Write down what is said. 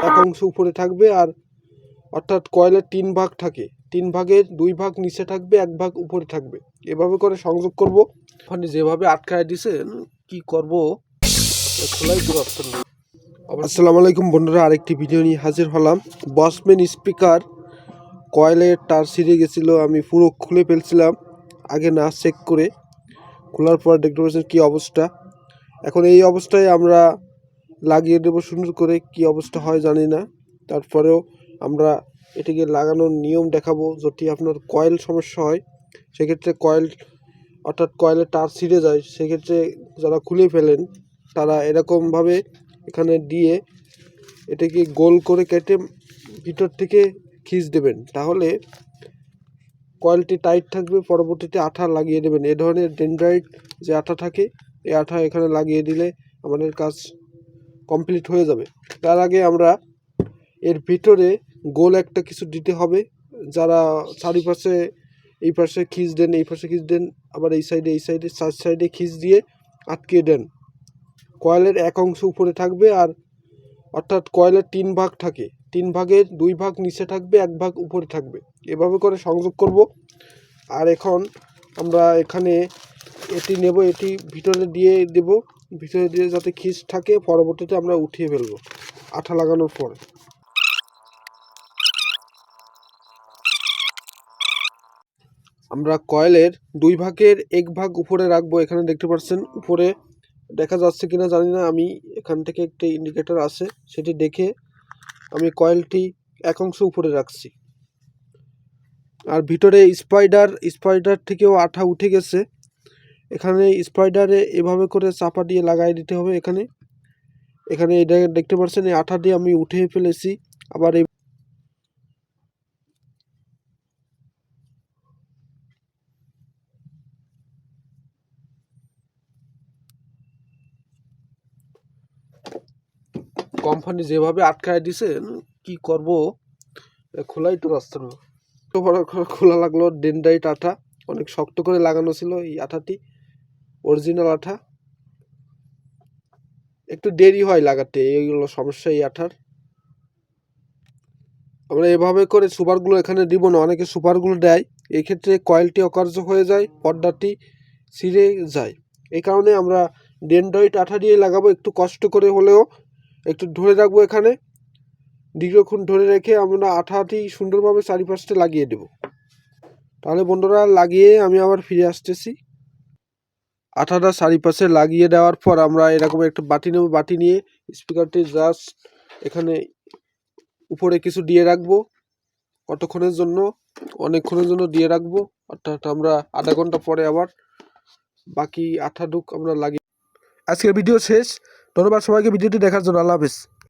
এক অংশ উপরে থাকবে, আর অর্থাৎ কয়েলের 3 ভাগ থাকে, 3 ভাগের 2 ভাগ নিচে থাকবে, 1 ভাগ উপরে থাকবে। এভাবে করে সংযোগ করব। ওখানে যেভাবে আটকায় দিছেন কি করব খোলাই দূরত্ব নেই। আসসালামু আলাইকুম বন্ধুরা, আরেকটি ভিডিও নিয়ে হাজির হলাম। বসম্যান স্পিকার কয়েলের তার ছিঁড়ে গেছিলো, আমি পুরো খুলে ফেলছিলাম আগে না চেক করে। খোলার পর দেখতে পাচ্ছেন কী অবস্থা। এখন এই অবস্থায় আমরা লাগিয়ে দেবো সুন্দর করে। কি অবস্থা হয় জানি না, তারপরেও আমরা এটিকে লাগানোর নিয়ম দেখাবো। যদি আপনার কয়েল সমস্যা হয় সেক্ষেত্রে কয়েল অর্থাৎ কয়েলের তার ছিঁড়ে যায়, সেক্ষেত্রে যারা খুলে ফেলেন তারা এরকমভাবে এখানে দিয়ে এটাকে গোল করে কেটে ভিতর থেকে খিঁচ দেবেন, তাহলে কয়েলটি টাইট থাকবে। পরবর্তীতে আঠা লাগিয়ে দেবেন। এ ধরনের ডেনড্রাইট যে আঠা থাকে, এই আঠা এখানে লাগিয়ে দিলে আমাদের কাজ কমপ্লিট হয়ে যাবে। তার আগে আমরা এর ভিতরে গোল একটা কিছু দিতে হবে। যারা চারিপাশে এই পাশে খিঁচ দেন, এই পাশে খিঁচ দেন, আবার এই সাইডে 4 সাইডে খিঁচ দিয়ে আটকে দেন। কয়েলের এক অংশ উপরে থাকবে, আর অর্থাৎ কয়েলের 3 ভাগ থাকে, 3 ভাগের 2 ভাগ নিচে থাকবে, 1 ভাগ উপরে থাকবে। এভাবে করে সংযোগ করব। আর এখন আমরা এখানে এটি নেব, এটি ভিতরে দিয়ে দেব, ভিতরে দিয়ে যাতে খিঁচ থাকে। পরবর্তীতে আমরা উঠিয়ে ফেলবো আঠা লাগানোর পরে। আমরা কয়েলের 2 ভাগের 1 ভাগ উপরে রাখবো। এখানে দেখতে পাচ্ছেন উপরে দেখা যাচ্ছে কিনা জানি না, আমি এখান থেকে একটি ইন্ডিকেটর আছে সেটি দেখে আমি কয়েলটি এক অংশ উপরে রাখছি। আর ভিতরে স্পাইডার থেকেও আঠা উঠে গেছে। এখানে স্পাইডারে এভাবে করে চাপা দিয়ে লাগাই দিতে হবে। এখানে এটা দেখতে পাচ্ছেন, এই আঠা দিয়ে আমি উঠে ফেলেছি। আবার এই কোম্পানি যেভাবে আটকায় দিছেন কি করব, খোলাই তো রাস্তা না। খোলা লাগলো। ডেনড্রাইট আঠা অনেক শক্ত করে লাগানো ছিল। এই আঠাটি অরিজিনাল আঠা, একটু দেরি হয় লাগাতে, এইগুলো সমস্যা এই আঠার। আমরা এভাবে করে সুপারগুলো এখানে দিব না, অনেকে সুপারগুলো দেয়, এই ক্ষেত্রে কয়েলটি অকার্য হয়ে যায়, পর্দাটি ছিঁড়ে যায়। এই কারণে আমরা ডেনড্রাইট আঠা দিয়ে লাগাবো। একটু কষ্ট করে হলেও একটু ধরে রাখবো। এখানে দীর্ঘক্ষণ ধরে রেখে আমরা আঠাটি সুন্দরভাবে চারিপাশে লাগিয়ে দেব। তাহলে বন্ধুরা, লাগিয়ে আমি আবার ফিরে আসতেছি। আঠাটা চারিপাশে লাগিয়ে দেওয়ার পর আমরা এরকম একটা বাটি নেব। বাটি নিয়ে স্পিকারটি জাস্ট এখানে উপরে কিছু দিয়ে রাখবো। কতক্ষণের জন্য? অনেকক্ষণের জন্য দিয়ে রাখবো। অর্থাৎ আমরা আধা ঘন্টা পরে আবার বাকি আঠাটুক আমরা লাগিয়ে। আজকের ভিডিও শেষ। ধন্যবাদ সবাইকে ভিডিওটি দেখার জন্য। আল্লাহ হাফেজ।